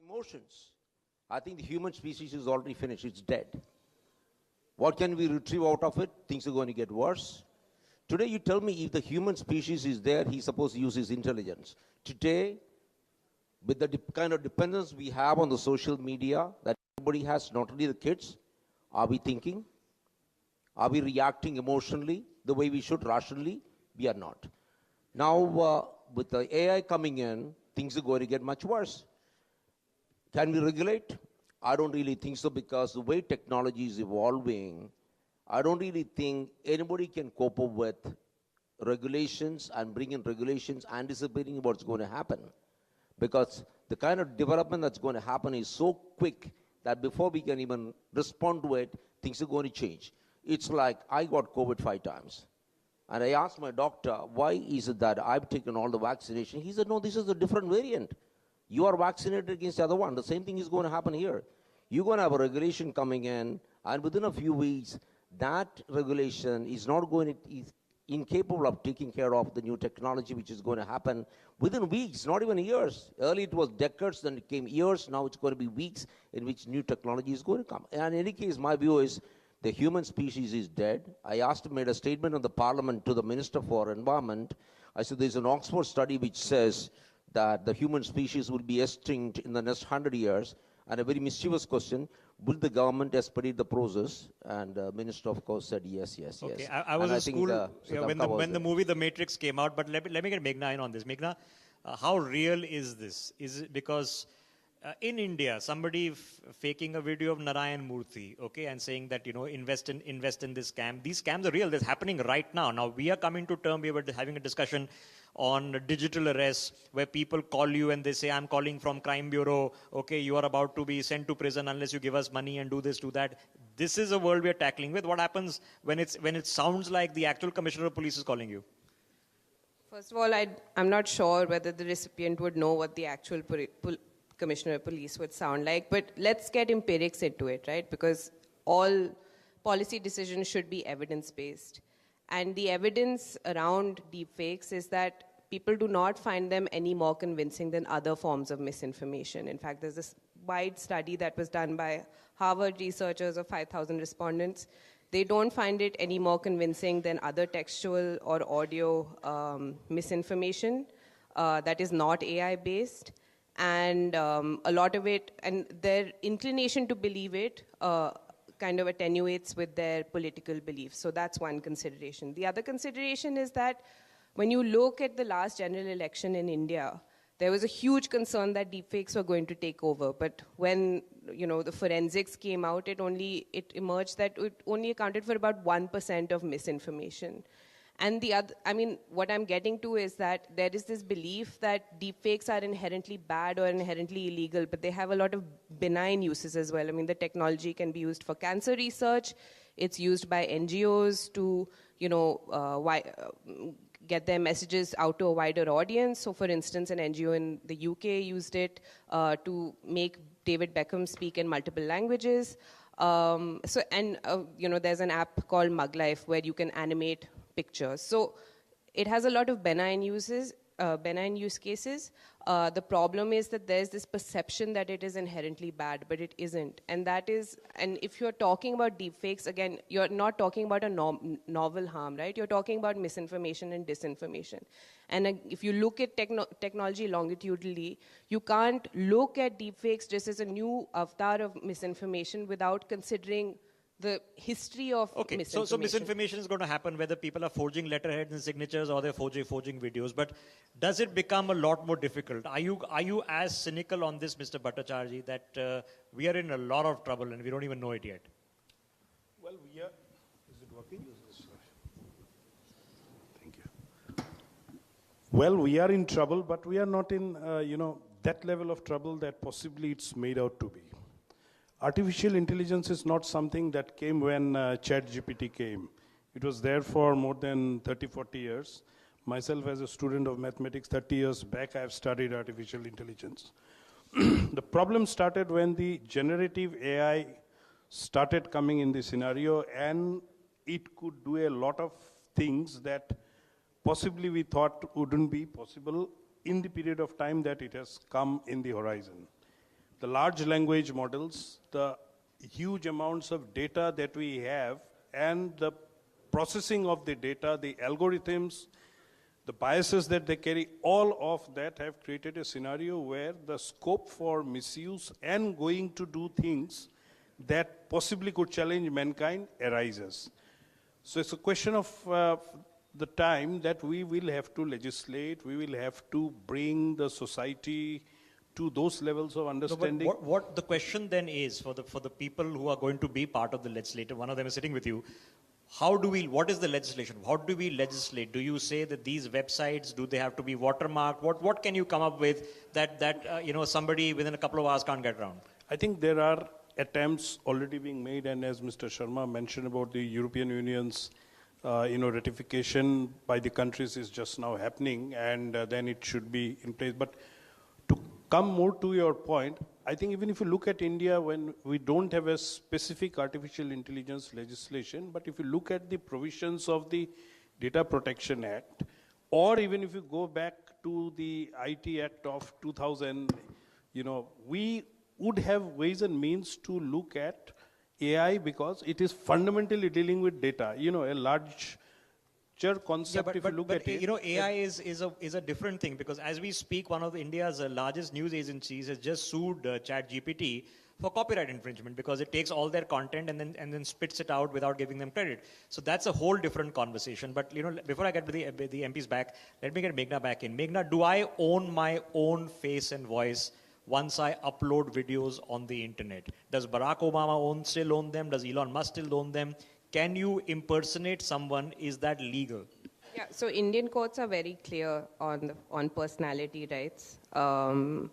Emotions. I think the human species is already finished. It's dead. What can we retrieve out of it? Things are going to get worse. Today, you tell me if the human species is there, he's supposed to use his intelligence. Today, with the kind of dependence we have on the social media that everybody has, not only the kids, are we thinking? Are we reacting emotionally the way we should rationally? We are not. Now, with the AI coming in, things are going to get much worse. Can we regulate? I don't really think so, because the way technology is evolving, I don't really think anybody can cope up with regulations and bring in regulations anticipating what's going to happen. Because the kind of development that's going to happen is so quick that before we can even respond to it, things are going to change. It's like I got COVID 5 times. And I asked my doctor, why is it that I've taken all the vaccination? He said, no, this is a different variant. You are vaccinated against the other one. The same thing is going to happen here. You're going to have a regulation coming in, and within a few weeks, that regulation is not going to, is incapable of taking care of the new technology which is going to happen within weeks, not even years. Early it was decades, then it came years, now it's going to be weeks in which new technology is going to come. And in any case, my view is the human species is dead. I made a statement on the parliament to the Minister for Environment. I said there's an Oxford study which says that the human species will be extinct in the next 100 years. And a very mischievous question, will the government expedite the process? And the minister, of course, said yes, yes, yes. Okay, I was in school when the movie The Matrix came out, but let me get Meghna in on this. Meghna, how real is this? Is it because in India, somebody faking a video of Narayan Murthy, okay, and saying that, you know, invest in this scam. These scams are real. That's happening right now. Now, we are coming to term, we were having a discussion on digital arrests, where people call you and they say, I'm calling from crime bureau, okay, you are about to be sent to prison unless you give us money and do this, do that. This is a world we are tackling with. What happens when it sounds like the actual commissioner of police is calling you? First of all, I'm not sure whether the recipient would know what the actual commissioner of police would sound like, but let's get empirics into it, right? Because all policy decisions should be evidence-based. And the evidence around deepfakes is that people do not find them any more convincing than other forms of misinformation. In fact, there's this wide study that was done by Harvard researchers of 5,000 respondents. They don't find it any more convincing than other textual or audio misinformation that is not AI-based. And a lot of it, and their inclination to believe it kind of attenuates with their political beliefs. So that's one consideration. The other consideration is that when you look at the last general election in India, there was a huge concern that deepfakes were going to take over. But when, you know, the forensics came out, it emerged that it only accounted for about 1% of misinformation. And the other, I mean, what I'm getting to is that there is this belief that deepfakes are inherently bad or inherently illegal, but they have a lot of benign uses as well. I mean, the technology can be used for cancer research. It's used by NGOs to, you know, get their messages out to a wider audience. So, for instance, an NGO in the UK used it to make David Beckham speak in multiple languages. You know, there's an app called MugLife where you can animate pictures. So it has a lot of benign use cases. The problem is that there's this perception that it is inherently bad, but it isn't. And if you're talking about deepfakes, again, you're not talking about a novel harm, right? You're talking about misinformation and disinformation. And if you look at technology longitudinally, you can't look at deepfakes just as a new avatar of misinformation without considering the history of misinformation. So misinformation is going to happen whether people are forging letterheads and signatures or they're forging videos. But does it become a lot more difficult? Are you as cynical on this, Mr. Bhattacharya, that we are in a lot of trouble and we don't even know it yet? Well, we are. Is it working? Thank you. Well, we are in trouble, but we are not in that level of trouble that possibly it's made out to be. Artificial intelligence is not something that came when ChatGPT came. It was there for more than 30, 40 years. Myself, as a student of mathematics, 30 years back, I have studied artificial intelligence. The problem started when the generative AI started coming in the scenario, and it could do a lot of things that possibly we thought wouldn't be possible in the period of time that it has come in the horizon. the large language models, the huge amounts of data that we have, and the processing of the data, the algorithms, the biases that they carry, all of that have created a scenario where the scope for misuse and going to do things that possibly could challenge mankind arises. So it's a question of the time that we will have to legislate, we will have to bring the society to those levels of understanding. No, but what the question then is for the people who are going to be part of the legislature, one of them is sitting with you, what is the legislation? How do we legislate? Do you say that these websites, do they have to be watermarked? What can you come up with that somebody within a couple of hours can't get around? I think there are attempts already being made, and as Mr. Sharma mentioned about the European Union's ratification by the countries is just now happening, and then it should be in place. But to come more to your point, I think even if you look at India, when we don't have a specific artificial intelligence legislation, but if you look at the provisions of the Data Protection Act, or even if you go back to the IT Act of 2000, we would have ways and means to look at AI because it is fundamentally dealing with data. A large concept, if you look at it. AI is a different thing, because as we speak, one of India's largest news agencies has just sued ChatGPT for copyright infringement because it takes all their content and then spits it out without giving them credit. So that's a whole different conversation. But before I get the MPs back, let me get Meghna back in. Meghna, do I own my own face and voice once I upload videos on the internet? Does Barack Obama still own them? Does Elon Musk still own them? Can you impersonate someone? Is that legal? Yeah, so Indian courts are very clear on personality rights. And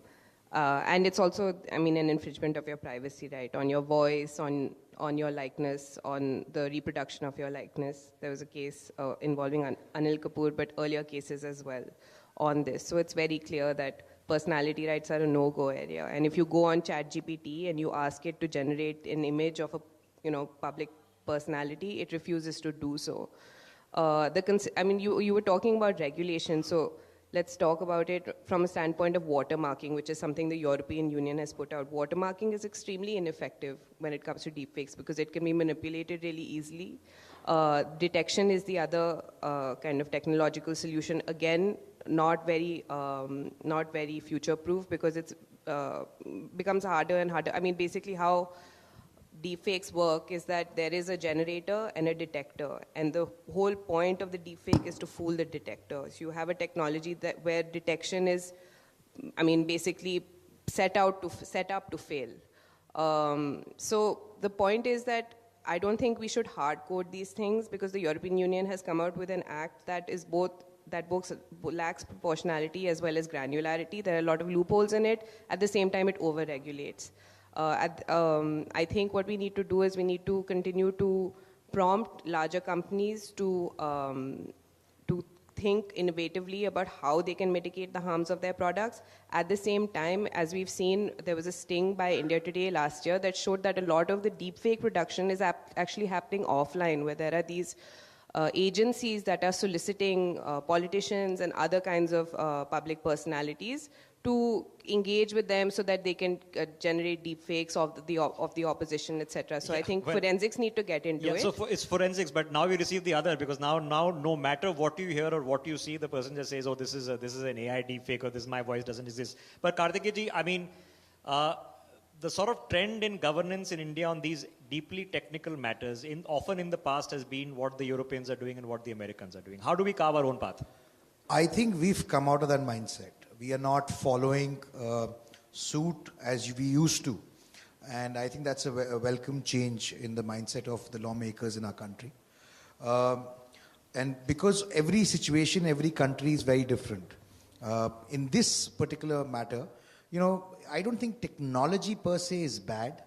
it's also, an infringement of your privacy right, on your voice, on your likeness, on the reproduction of your likeness. There was a case involving Anil Kapoor, but earlier cases as well on this. So it's very clear that personality rights are a no-go area. And if you go on ChatGPT and you ask it to generate an image of a public personality, it refuses to do so. You were talking about regulation, so let's talk about it from a standpoint of watermarking, which is something the European Union has put out. Watermarking is extremely ineffective when it comes to deepfakes because it can be manipulated really easily. Detection is the other kind of technological solution. Again, not very future-proof because it becomes harder and harder. Basically how deepfakes work is that there is a generator and a detector, and the whole point of the deepfake is to fool the detector. So you have a technology where detection is, basically set up to fail. So the point is that I don't think we should hard code these things because the European Union has come out with an act that lacks proportionality as well as granularity. There are a lot of loopholes in it. At the same time, it over-regulates. I think what we need to do is we need to continue to prompt larger companies to think innovatively about how they can mitigate the harms of their products. At the same time, as we've seen, there was a sting by India Today last year that showed that a lot of the deepfake production is actually happening offline, where there are these agencies that are soliciting politicians and other kinds of public personalities to engage with them so that they can generate deepfakes of the opposition, etc. So I think forensics need to get into it. So it's forensics, but now we receive the other, because now no matter what you hear or what you see, the person just says, oh, this is an AI deepfake, or my voice doesn't exist. But Kartikeya ji, the sort of trend in governance in India on these deeply technical matters often in the past has been what the Europeans are doing and what the Americans are doing. How do we carve our own path? I think we've come out of that mindset. We are not following suit as we used to. And I think that's a welcome change in the mindset of the lawmakers in our country. And because every situation, every country is very different. In this particular matter, I don't think technology per se is bad.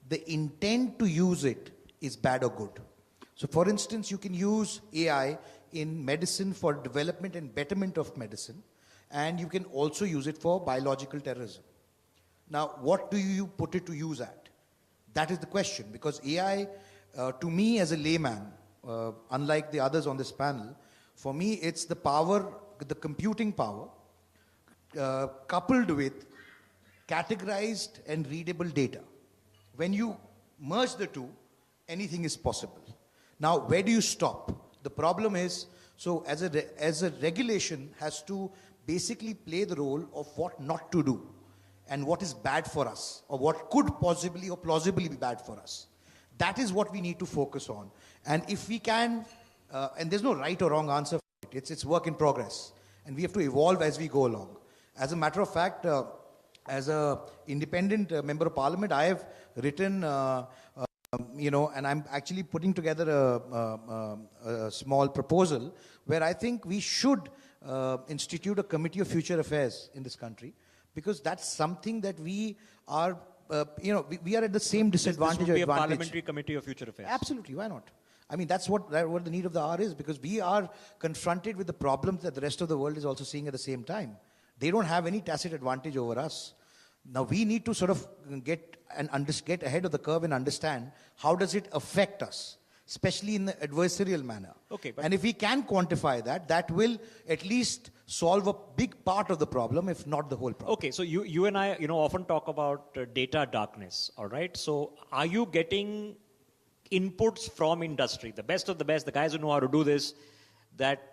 The intent to use it is bad or good. So for instance, you can use AI in medicine for development and betterment of medicine. And you can also use it for biological terrorism. Now, what do you put it to use at? That is the question, because AI, to me as a layman, unlike the others on this panel, for me it's the power, the computing power, coupled with categorized and readable data. When you merge the two, anything is possible. Now, where do you stop? The problem is, so as a regulation has to basically play the role of what not to do and what is bad for us, or what could possibly or plausibly be bad for us. That is what we need to focus on. And if we can, and there's no right or wrong answer for it, it's work in progress. And we have to evolve as we go along. As a matter of fact, as an independent member of parliament, I have written, and I'm actually putting together a small proposal where I think we should institute a committee of future affairs in this country, because that's something that we are, we are at the same disadvantage. This would be a parliamentary committee of future affairs. Absolutely, why not? I mean, that's what the need of the hour is, because we are confronted with the problems that the rest of the world is also seeing at the same time. They don't have any tacit advantage over us. Now we need to sort of get ahead of the curve and understand how does it affect us, especially in the adversarial manner. Okay, and if we can quantify that, that will at least solve a big part of the problem, if not the whole problem. Okay, so you and I, often talk about data darkness, all right? So are you getting inputs from industry, the best of the best, the guys who know how to do this, that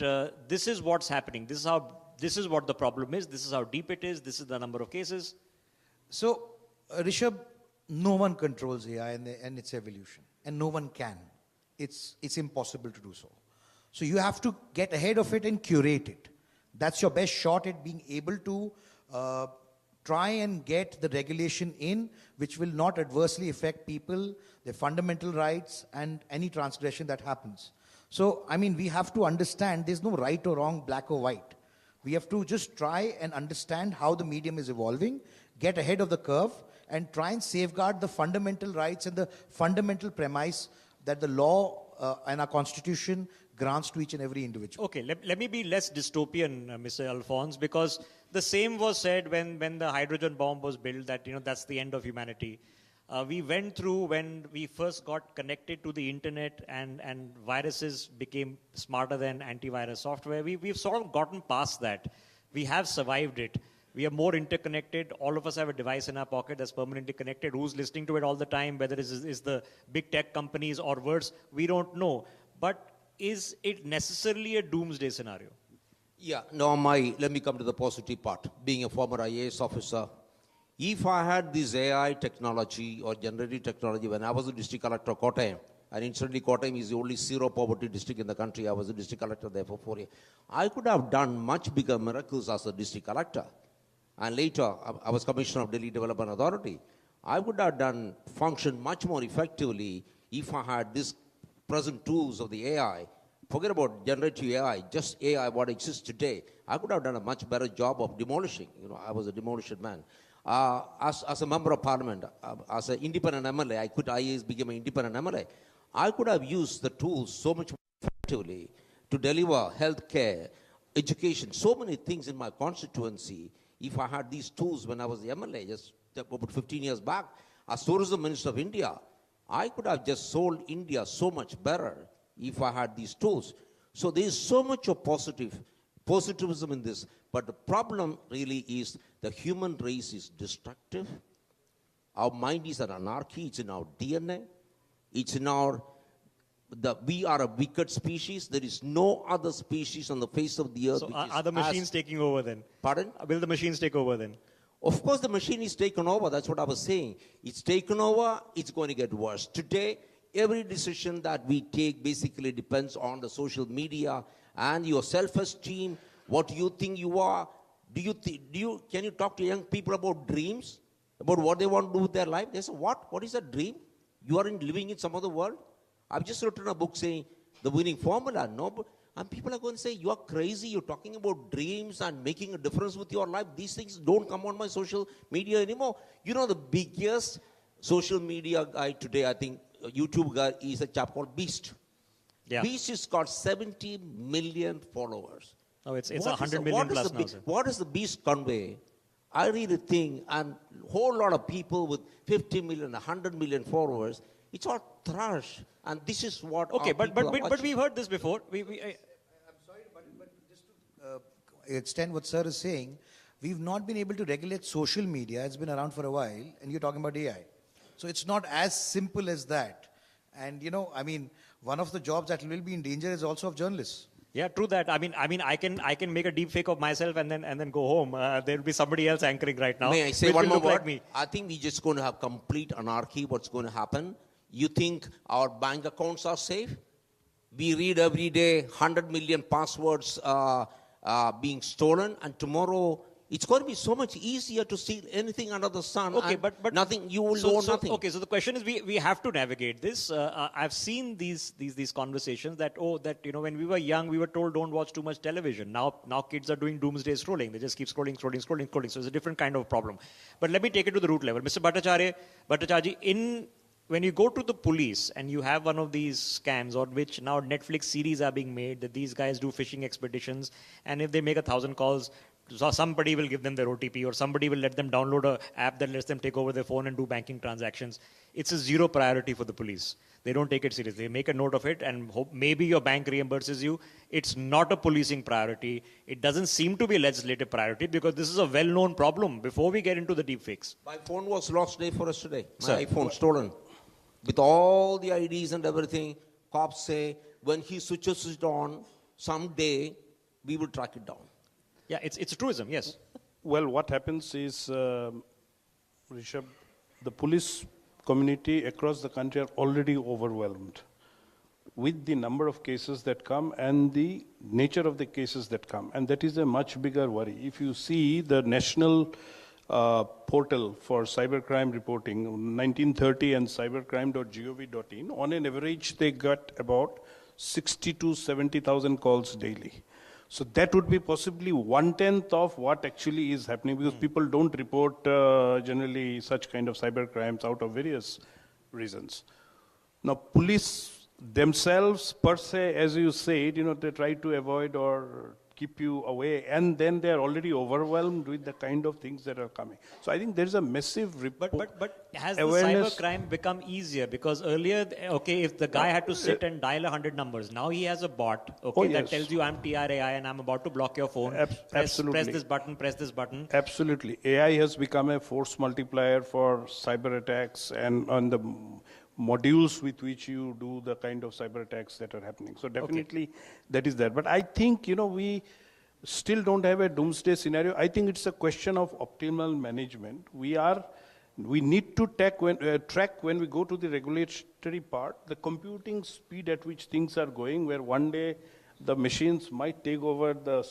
this is what's happening, this is what the problem is, this is how deep it is, this is the number of cases? So, Rishabh, no one controls AI and its evolution, and no one can. It's impossible to do so. So you have to get ahead of it and curate it. That's your best shot at being able to try and get the regulation in which will not adversely affect people, their fundamental rights, and any transgression that happens. So, I mean, we have to understand there's no right or wrong, black or white. We have to just try and understand how the medium is evolving, get ahead of the curve, and try and safeguard the fundamental rights and the fundamental premise that the law and our constitution grants to each and every individual. Okay, let me be less dystopian, Mr. Alphonse, because the same was said when the hydrogen bomb was built, that that's the end of humanity. We went through when we first got connected to the internet and viruses became smarter than antivirus software. We've sort of gotten past that. We have survived it. We are more interconnected. All of us have a device in our pocket that's permanently connected. Who's listening to it all the time, whether it's the big tech companies or worse, we don't know. But is it necessarily a doomsday scenario? Yeah, no, let me come to the positive part. Being a former IAS officer, if I had this AI technology or generative technology when I was the district collector of Kottayam, and incidentally Kottayam is the only zero poverty district in the country, I was the district collector there for 4 years, I could have done much bigger miracles as a district collector. And later, I was Commissioner of Delhi Development Authority. I would have functioned much more effectively if I had these present tools of the AI. Forget about generative AI, just AI, what exists today. I could have done a much better job of demolishing. I was a demolition man. As a member of parliament, as an independent MLA, I became an independent MLA. I could have used the tools so much more effectively to deliver healthcare, education, so many things in my constituency. If I had these tools when I was the MLA, just about 15 years back, as Tourism Minister of India, I could have just sold India so much better if I had these tools. So there is so much of positivism in this. But the problem really is the human race is destructive. Our mind is an anarchy. It's in our DNA. It's in we are a wicked species. There is no other species on the face of the earth. So are the machines taking over then? Pardon? Will the machines take over then? Of course the machine is taken over. That's what I was saying. It's taken over. It's going to get worse. Today, every decision that we take basically depends on the social media and your self-esteem, what you think you are. Can you talk to young people about dreams? About what they want to do with their life? They say, what? What is a dream? You are living in some other world? I've just written a book saying the winning formula. No, and people are going to say, you are crazy. You're talking about dreams and making a difference with your life. These things don't come on my social media anymore. The biggest social media guy today, I think, YouTube guy, is a chap called Beast. Yeah. Beast has got 70 million followers. Oh, it's 100 million plus now, sir. What does the Beast convey? I really think, and a whole lot of people with 50 million, 100 million followers, it's all trash. And this is what okay, but we've heard this before. I'm sorry, but just to extend what sir is saying, We've not been able to regulate social media. It's been around for a while, and you're talking about AI. So it's not as simple as that. And one of the jobs that will be in danger is also of journalists. Yeah, true that. I mean, I can make a deep fake of myself and then go home. There will be somebody else anchoring right now. May I say one more word? Like me. I think we're just going to have complete anarchy. What's going to happen? You think our bank accounts are safe? We read every day 100 million passwords being stolen, and tomorrow it's going to be so much easier to steal anything under the sun. Okay, but nothing. You will know nothing. Okay, so the question is, we have to navigate this. I've seen these conversations that when we were young, we were told don't watch too much television. Now kids are doing doomsday scrolling. They just keep scrolling. So it's a different kind of problem. But let me take it to the root level, Mr. Bhattacharya. When you go to the police and you have one of these scams on which now Netflix series are being made, that these guys do phishing expeditions, and if they make 1,000 calls, so somebody will give them their OTP, or somebody will let them download an app that lets them take over their phone and do banking transactions. It's a zero priority for the police. They don't take it seriously. They make a note of it and hope maybe your bank reimburses you. It's not a policing priority. It doesn't seem to be a legislative priority because this is a well-known problem before we get into the deepfakes. My phone was lost day for us today. My Sir. iPhone stolen. With all the IDs and everything, cops say when he switches it on, someday we will track it down. Yeah, it's a truism, yes. Well, what happens is, Rishabh, the police community across the country are already overwhelmed with the number of cases that come and the nature of the cases that come. And that is a much bigger worry. If you see the national portal for cybercrime reporting, 1930 and cybercrime.gov.in, on an average they got about 60 to 70,000 calls daily. So that would be possibly 1/10 of what actually is happening, because people don't report generally such kind of cybercrimes out of various reasons. Now, police themselves per se, as you said, they try to avoid or keep you away, and then they are already overwhelmed with the kind of things that are coming. So I think there is a massive But has awareness. the cybercrime become easieasier? Because earlier, if the guy had to sit and dial 100 numbers, now he has a bot, that tells you I'm TRAI and I'm about to block your phone. Absolutely. Press this button. Absolutely. AI has become a force multiplier for cyber attacks and on the modules with which you do the kind of cyber attacks that are happening. So definitely that is there. But I think, we still don't have a doomsday scenario. I think it's a question of optimal management. We need to track when we go to the regulatory part, the computing speed at which things are going, where one day the machines might take over the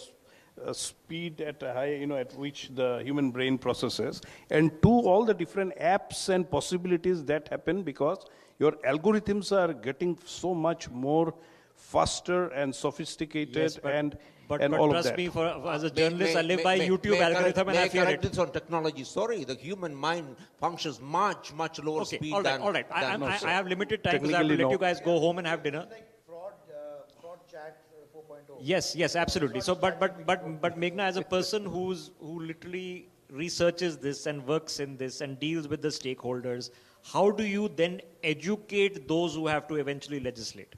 speed at a high, at which the human brain processes, and all the different apps and possibilities that happen because your algorithms are getting so much more faster and sophisticated, Yes, and but all of trust that. me, as a journalist, I live by YouTube algorithm and I fear it. This on technology. Sorry, the human mind functions much lower speed than... All right. I have limited time because I have to Technically, let no. you guys go home and have dinner. Fraud chat 4.0. Yes, absolutely. So, but Meghna, as a person who literally researches this and works in this and deals with the stakeholders, how do you then educate those who have to eventually legislate?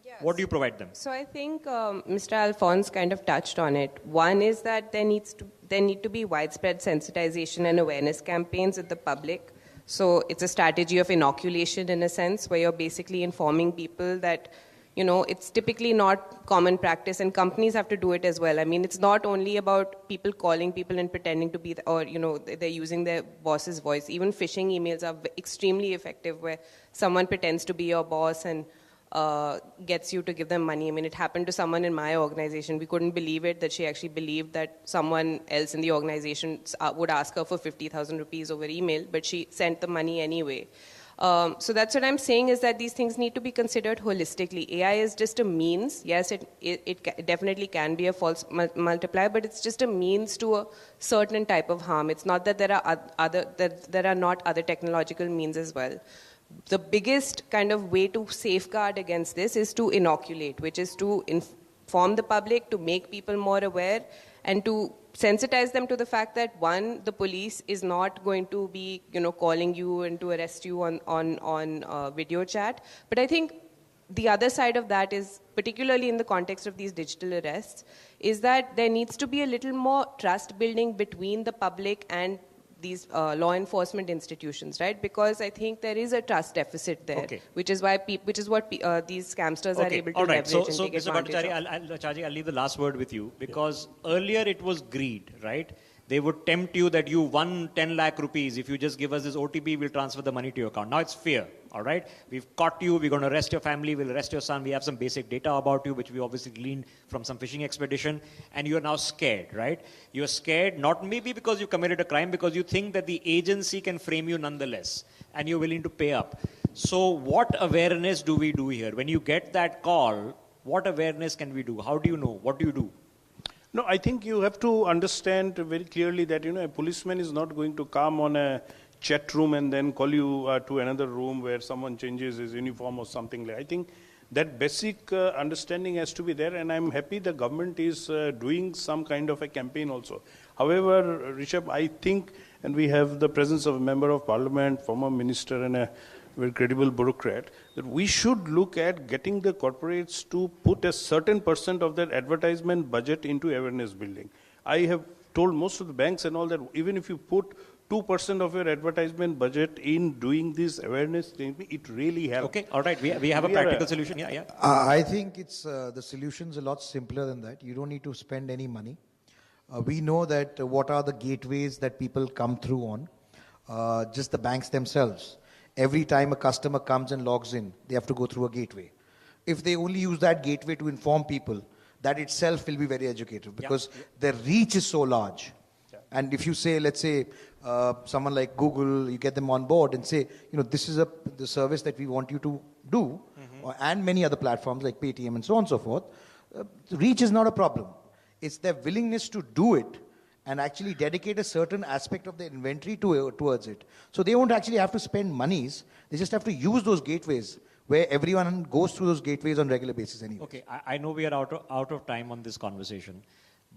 Yes. What do you provide them? So I think Mr. Alphonse kind of touched on it. One is that there need to be widespread sensitization and awareness campaigns with the public. So it's a strategy of inoculation in a sense, where you're basically informing people that, it's typically not common practice, and companies have to do it as well. I mean, it's not only about people calling people and pretending to be, they're using their boss's voice. Even phishing emails are extremely effective, where someone pretends to be your boss and gets you to give them money. I mean, it happened to someone in my organization. We couldn't believe it, that she actually believed that someone else in the organization would ask her for 50,000 rupees over email, but she sent the money anyway. So that's what I'm saying, is that these things need to be considered holistically. AI is just a means. Yes, it definitely can be a false multiplier, but it's just a means to a certain type of harm. It's not that there are not other technological means as well. The biggest kind of way to safeguard against this is to inoculate, which is to inform the public, to make people more aware, and to sensitize them to the fact that, one, the police is not going to be, calling you and to arrest you on video chat. But I think the other side of that is, particularly in the context of these digital arrests, is that there needs to be a little more trust building between the public and these law enforcement institutions, right? Because I think there is a trust deficit there, which is what these scamsters are able to leverage and take Mr. advantage I'll leave the last word with you, because earlier it was greed, right? They would tempt you that you won 10 lakh rupees. If you just give us this OTP, we'll transfer the money to your account. Now it's fear, all right? We've caught you. We're going to arrest your family. We'll arrest your son. We have some basic data about you, which we obviously gleaned from some fishing expedition. And you're now scared, right? You're scared, not maybe because you committed a crime, because you think that the agency can frame you nonetheless. And you're willing to pay up. So what awareness do we do here? When you get that call, what awareness can we do? How do you know? What do you do? No, I think you have to understand very clearly that, a policeman is not going to come on a chat room and then call you to another room where someone changes his uniform or something like. I think that basic understanding has to be there, and I'm happy the government is doing some kind of a campaign also. However, Rishabh, I think, and we have the presence of a member of parliament, former minister, and a very credible bureaucrat, that we should look at getting the corporates to put a certain % of their advertisement budget into awareness building. I have told most of the banks and all that even if you put 2% of your advertisement budget in doing this awareness thing, it really helps. Okay, all right. We have a practical solution. Yeah. I think it's the solution's a lot simpler than that. You don't need to spend any money. We know that what are the gateways that people come through on. Just the banks themselves. Every time a customer comes and logs in, they have to go through a gateway. If they only use that gateway to inform people, that itself will be very educative because their reach is so large. Yeah. And if you say, let's say, someone like Google, you get them on board and say, this is the service that we want you to do, and many other platforms like Paytm and so on and so forth, reach is not a problem. It's their willingness to do it and actually dedicate a certain aspect of the inventory towards it. So they won't actually have to spend monies. They just have to use those gateways where everyone goes through those gateways on a regular basis anyway. Okay, I know we are out of time on this conversation.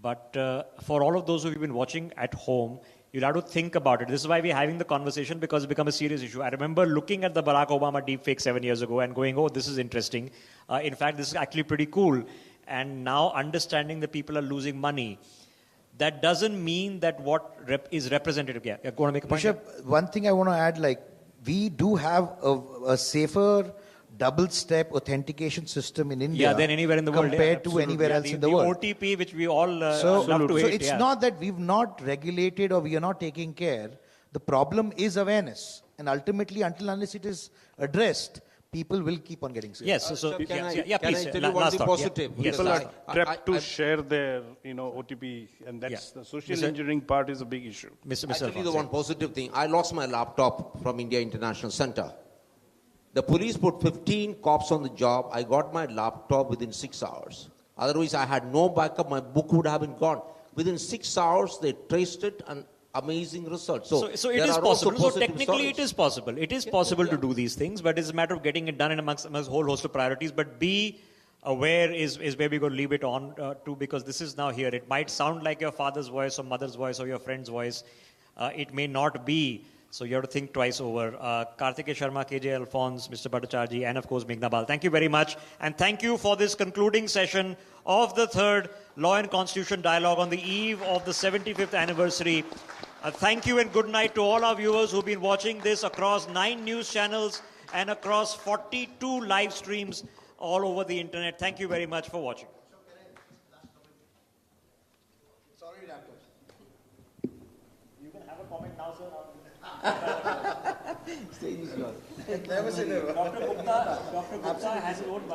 But for all of those who have been watching at home, you'll have to think about it. This is why we're having the conversation, because it's become a serious issue. I remember looking at the Barack Obama deepfake 7 years ago and going, oh, this is interesting. In fact, this is actually pretty cool. And now understanding that people are losing money, that doesn't mean that what is representative. Yeah, you want to make a point? Bishop, one thing I want to add, we do have a safer double-step authentication system in India than anywhere in the world, compared to anywhere else in the world. The OTP, which we all love to hate. So it's not that we've not regulated or we are not taking care. The problem is awareness. And ultimately, until unless it is addressed, people will keep on getting sick. Yes, so can I please, tell you one thing positive? Yeah. People are trapped to share their, OTP, and that's the social engineering part is a big issue. I'll tell you the one positive thing. I lost my laptop from India International Center. The police put 15 cops on the job. I got my laptop within 6 hours. Otherwise, I had no backup. My book would have been gone. Within 6 hours, they traced it and amazing results. So it is possible. So technically it is possible. It is possible to do these things, but it's a matter of getting it done in amongst a whole host of priorities. But be aware is where we're going to leave it on to, because this is now here. It might sound like your father's voice or mother's voice or your friend's voice. It may not be. So you have to think twice over. Kartikeya Sharma, KJ Alphonse, Mr. Bhattacharjee, and of course Meghna Bal. Thank you very much. And thank you for this concluding session of the third Law and Constitution Dialogue on the eve of the 75th anniversary. Thank you and good night to all our viewers who've been watching this across 9 news channels and across 42 live streams all over the internet. Thank you very much for watching. Sorry, you can have a comment now, sir. Stage is yours. Never say never. Dr. Gupta has his own